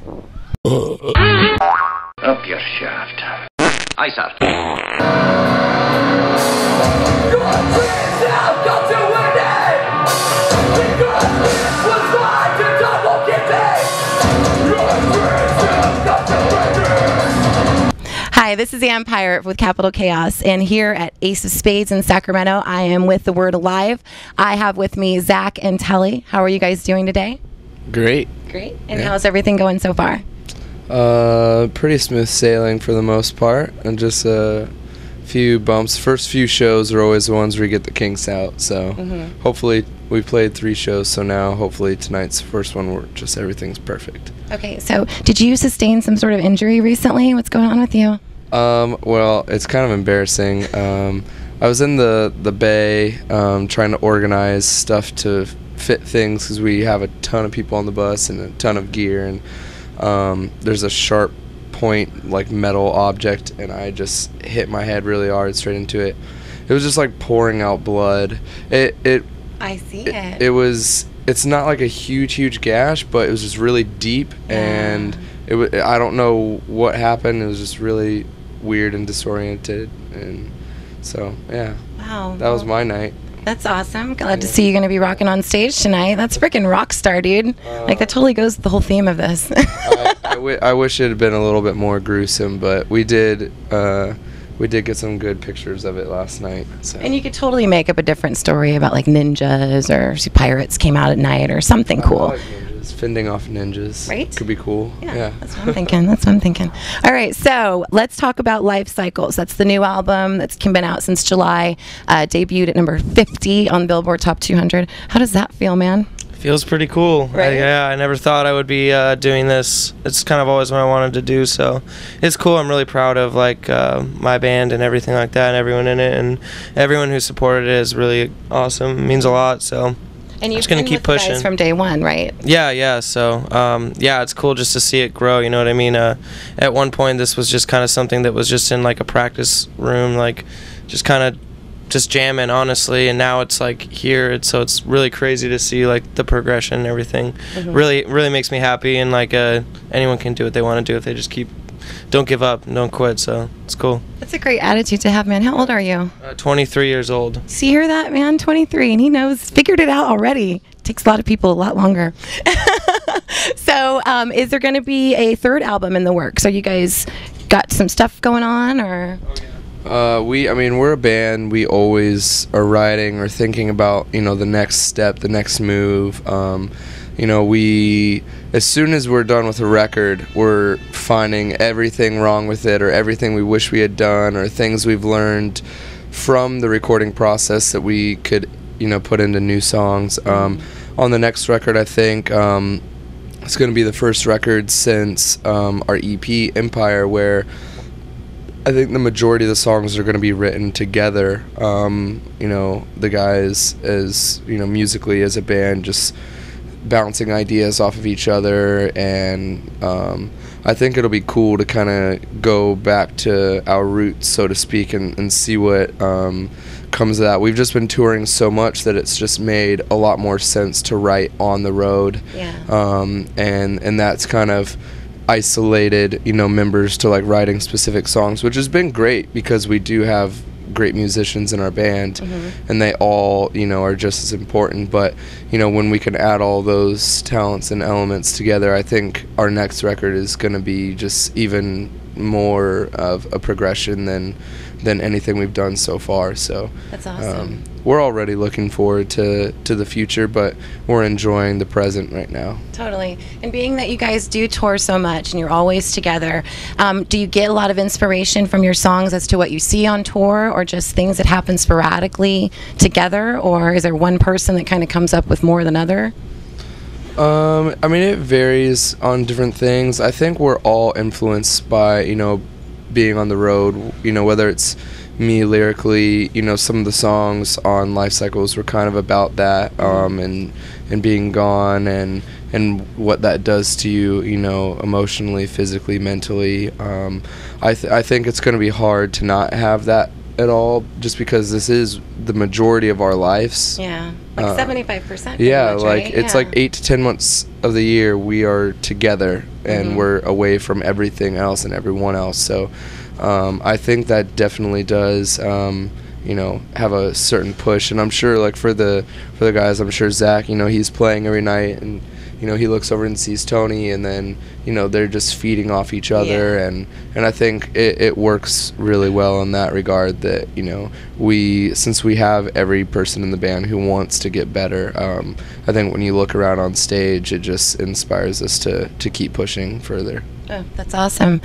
Up your shaft. Aye, sir. Your dreams have got to an end, because this was mine and I won't get paid. Your dreams have got to an end. Hi, this is AmbPirate with Capital Chaos, and here at Ace of Spades in Sacramento, I am with The Word Alive. I have with me Zach and Telly. How are you guys doing today? Great. Great. And how's everything going so far? Pretty smooth sailing for the most part, and just a few bumps. First few shows are always the ones where you get the kinks out, so hopefully we played 3 shows, so now hopefully tonight's first one where just everything's perfect. Okay, so did you sustain some sort of injury recently? What's going on with you? Well, it's kind of embarrassing. I was in the Bay trying to organize stuff to fit things because we have a ton of people on the bus and a ton of gear, and there's a sharp point, like metal object, and I just hit my head really hard straight into it. It was just like pouring out blood. I see it. It's not like a huge gash, but it was just really deep, and I don't know what happened. It was just really weird and disoriented, and so yeah. Wow. That was my night. That's awesome. Glad to see you going to be rocking on stage tonight. That's freaking rock star, dude. Like, that totally goes with the whole theme of this. I wish it had been a little bit more gruesome, but we did get some good pictures of it last night. So. And you could totally make up a different story about like ninjas or pirates came out at night or something cool. I like ninjas, fending off ninjas. Right? Could be cool. Yeah. That's what I'm thinking. That's what I'm thinking. All right, so let's talk about Life Cycles. That's the new album that's been out since July. Debuted at number 50 on Billboard Top 200. How does that feel, man? Feels pretty cool. Right? I never thought I would be doing this. It's kind of always what I wanted to do, so it's cool. I'm really proud of like my band and everything like that, and everyone in it, and everyone who supported it is really awesome. It means a lot. So and you've just gonna been keep with the pushing guys from day one, right? Yeah. So it's cool just to see it grow. You know what I mean? At one point, this was just kind of something that was just in like a practice room, like just kind of just jamming, honestly, and now it's like here. So it's really crazy to see like the progression and everything. Really makes me happy, and like anyone can do what they want to do if they just don't give up, don't quit. So it's cool. That's a great attitude to have, man. How old are you? 23 years old. See, hear that, man? 23, and he figured it out already. Takes a lot of people a lot longer. So is there going to be a third album in the works? Are you guys got some stuff going on, or? We're a band. We always are writing or thinking about, the next step, the next move. As soon as we're done with a record, we're finding everything wrong with it, or everything we wish we had done, or things we've learned from the recording process that we could, put into new songs. On the next record, I think it's going to be the first record since our EP, Empire, where I think the majority of the songs are going to be written together. The guys, as musically as a band, just bouncing ideas off of each other, and I think it'll be cool to kind of go back to our roots, so to speak, and see what comes of that. We've just been touring so much that it's just made a lot more sense to write on the road, and that's kind of isolated members to like writing specific songs, which has been great because we do have great musicians in our band, and they all are just as important. But when we can add all those talents and elements together, I think our next record is going to be just even more of a progression than anything we've done so far. So that's awesome. We're already looking forward to the future, but we're enjoying the present right now. Totally. And being that you guys do tour so much and you're always together, do you get a lot of inspiration from your songs as to what you see on tour, or just things that happen sporadically together, or is there one person that kind of comes up with more than other? It varies on different things. I think we're all influenced by, being on the road, whether it's me lyrically, some of the songs on Life Cycles were kind of about that, and being gone, and what that does to you, emotionally, physically, mentally. I think it's going to be hard to not have that at all, just because this is the majority of our lives. Yeah, like 75%. Yeah, much, like right? it's Yeah. like 8 to 10 months of the year we are together, and we're away from everything else and everyone else. So I think that definitely does have a certain push. And I'm sure, like, for the guys, I'm sure Zach, he's playing every night, and he looks over and sees Tony, and then they're just feeding off each other. And I think it works really well in that regard, that since we have every person in the band who wants to get better, I think when you look around on stage, it just inspires us to keep pushing further. Oh, that's awesome.